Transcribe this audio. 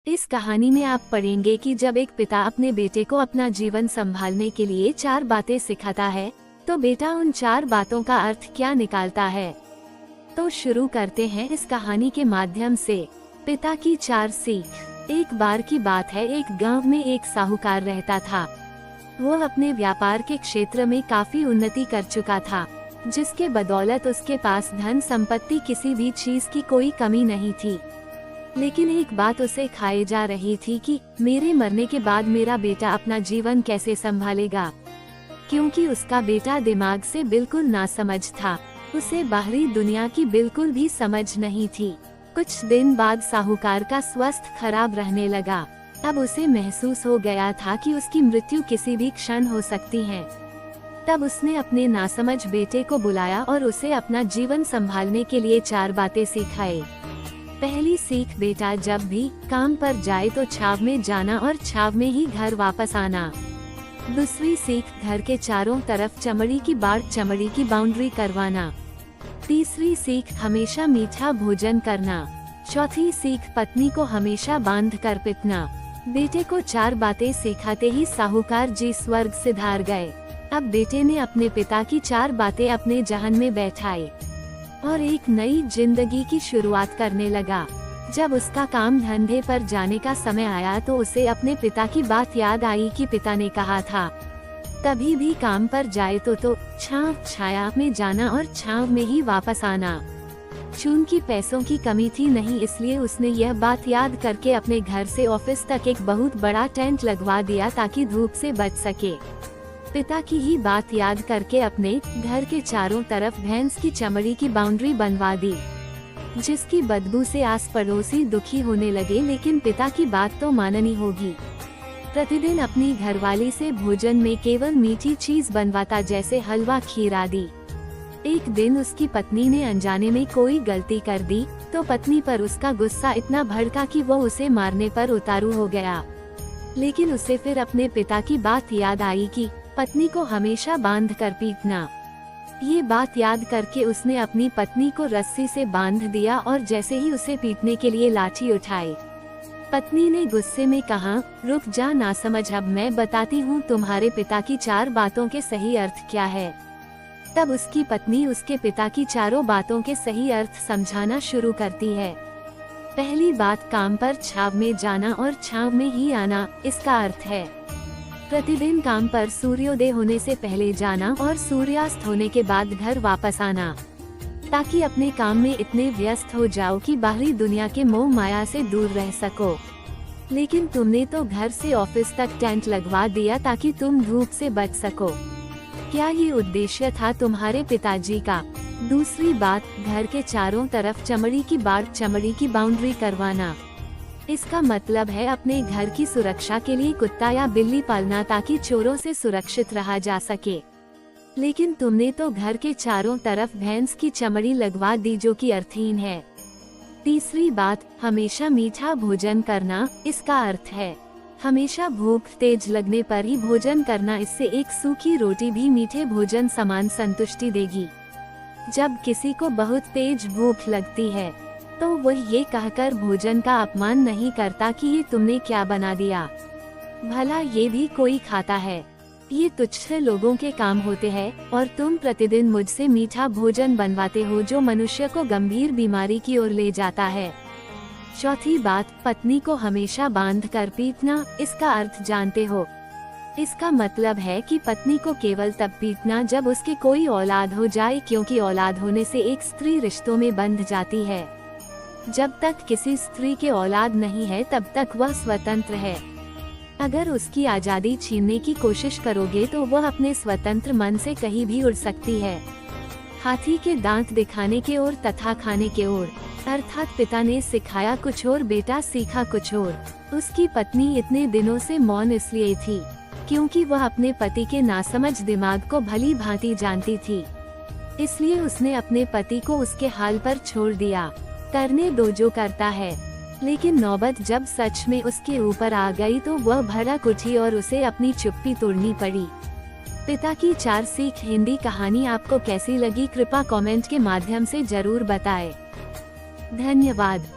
इस कहानी में आप पढ़ेंगे कि जब एक पिता अपने बेटे को अपना जीवन संभालने के लिए 4 बातें सिखाता है, तो बेटा उन 4 बातों का अर्थ क्या निकालता है। तो शुरू करते हैं इस कहानी के माध्यम से। पिता की 4 सीख। एक बार की बात है, एक गांव में एक साहूकार रहता था। वो अपने व्यापार के क्षेत्र में काफी उन्नति कर चुका था, जिसके बदौलत उसके पास धन संपत्ति किसी भी चीज की कोई कमी नहीं थी। लेकिन एक बात उसे खाए जा रही थी कि मेरे मरने के बाद मेरा बेटा अपना जीवन कैसे संभालेगा, क्योंकि उसका बेटा दिमाग से बिल्कुल नासमझ था। उसे बाहरी दुनिया की बिल्कुल भी समझ नहीं थी। कुछ दिन बाद साहूकार का स्वास्थ्य खराब रहने लगा। अब उसे महसूस हो गया था कि उसकी मृत्यु किसी भी क्षण हो सकती है। तब उसने अपने नासमझ बेटे को बुलाया और उसे अपना जीवन संभालने के लिए 4 बातें सिखाई। पहली सीख, बेटा जब भी काम पर जाए तो छाव में जाना और छाव में ही घर वापस आना। दूसरी सीख, घर के चारों तरफ चमड़ी की बाउंड्री करवाना। तीसरी सीख, हमेशा मीठा भोजन करना। चौथी सीख, पत्नी को हमेशा बांध कर पीटना। बेटे को 4 बातें सिखाते ही साहूकार जी स्वर्ग सिधार गए। अब बेटे ने अपने पिता की 4 बातें अपने जहन में बैठाई और एक नई जिंदगी की शुरुआत करने लगा। जब उसका काम धंधे पर जाने का समय आया तो उसे अपने पिता की बात याद आई कि पिता ने कहा था, कभी भी काम पर जाए तो छांव छाया में जाना और छांव में ही वापस आना। चूंकि पैसों की कमी थी नहीं, इसलिए उसने यह बात याद करके अपने घर से ऑफिस तक एक बहुत बड़ा टेंट लगवा दिया ताकि धूप से बच सके। पिता की ही बात याद करके अपने घर के चारों तरफ भैंस की चमड़ी की बाउंड्री बनवा दी, जिसकी बदबू से आस पड़ोसी दुखी होने लगे। लेकिन पिता की बात तो माननी होगी। प्रतिदिन अपनी घरवाली से भोजन में केवल मीठी चीज बनवाता, जैसे हलवा, खीर आदि। एक दिन उसकी पत्नी ने अनजाने में कोई गलती कर दी तो पत्नी पर उसका गुस्सा इतना भड़का कि वो उसे मारने पर उतारू हो गया। लेकिन उसे फिर अपने पिता की बात याद आई कि पत्नी को हमेशा बांध कर पीटना। ये बात याद करके उसने अपनी पत्नी को रस्सी से बांध दिया और जैसे ही उसे पीटने के लिए लाठी उठाई, पत्नी ने गुस्से में कहा, रुक जा नासमझ, अब मैं बताती हूँ तुम्हारे पिता की 4 बातों के सही अर्थ क्या है। तब उसकी पत्नी उसके पिता की 4 बातों के सही अर्थ समझाना शुरू करती है। पहली बात, काम पर छाव में जाना और छाव में ही आना। इसका अर्थ है प्रतिदिन काम पर सूर्योदय होने से पहले जाना और सूर्यास्त होने के बाद घर वापस आना, ताकि अपने काम में इतने व्यस्त हो जाओ कि बाहरी दुनिया के मोह माया से दूर रह सको। लेकिन तुमने तो घर से ऑफिस तक टेंट लगवा दिया ताकि तुम धूप से बच सको। क्या ये उद्देश्य था तुम्हारे पिताजी का? दूसरी बात, घर के चारों तरफ चमड़ी की बाउंड्री करवाना। इसका मतलब है अपने घर की सुरक्षा के लिए कुत्ता या बिल्ली पालना, ताकि चोरों से सुरक्षित रहा जा सके। लेकिन तुमने तो घर के चारों तरफ भैंस की चमड़ी लगवा दी, जो कि अर्थहीन है। तीसरी बात, हमेशा मीठा भोजन करना। इसका अर्थ है हमेशा भूख तेज लगने पर ही भोजन करना। इससे एक सूखी रोटी भी मीठे भोजन समान संतुष्टि देगी। जब किसी को बहुत तेज भूख लगती है तो वह ये कहकर भोजन का अपमान नहीं करता कि ये तुमने क्या बना दिया, भला ये भी कोई खाता है। ये तुच्छ लोगों के काम होते हैं और तुम प्रतिदिन मुझसे मीठा भोजन बनवाते हो, जो मनुष्य को गंभीर बीमारी की ओर ले जाता है। चौथी बात, पत्नी को हमेशा बांध कर पीटना। इसका अर्थ जानते हो? इसका मतलब है कि पत्नी को केवल तब पीटना जब उसके कोई औलाद हो जाए, क्योंकि औलाद होने से एक स्त्री रिश्तों में बंध जाती है। जब तक किसी स्त्री के औलाद नहीं है तब तक वह स्वतंत्र है। अगर उसकी आजादी छीनने की कोशिश करोगे तो वह अपने स्वतंत्र मन से कहीं भी उड़ सकती है। हाथी के दांत दिखाने के ओर तथा खाने के ओर। अर्थात पिता ने सिखाया कुछ और, बेटा सीखा कुछ और। उसकी पत्नी इतने दिनों से मौन इसलिए थी क्योंकि वह अपने पति के नासमझ दिमाग को भली भांति जानती थी। इसलिए उसने अपने पति को उसके हाल पर छोड़ दिया, करने दो जो करता है। लेकिन नौबत जब सच में उसके ऊपर आ गई तो वह भड़क उठी और उसे अपनी चुप्पी तोड़नी पड़ी। पिता की 4 सीख हिंदी कहानी आपको कैसी लगी, कृपया कमेंट के माध्यम से जरूर बताएं। धन्यवाद।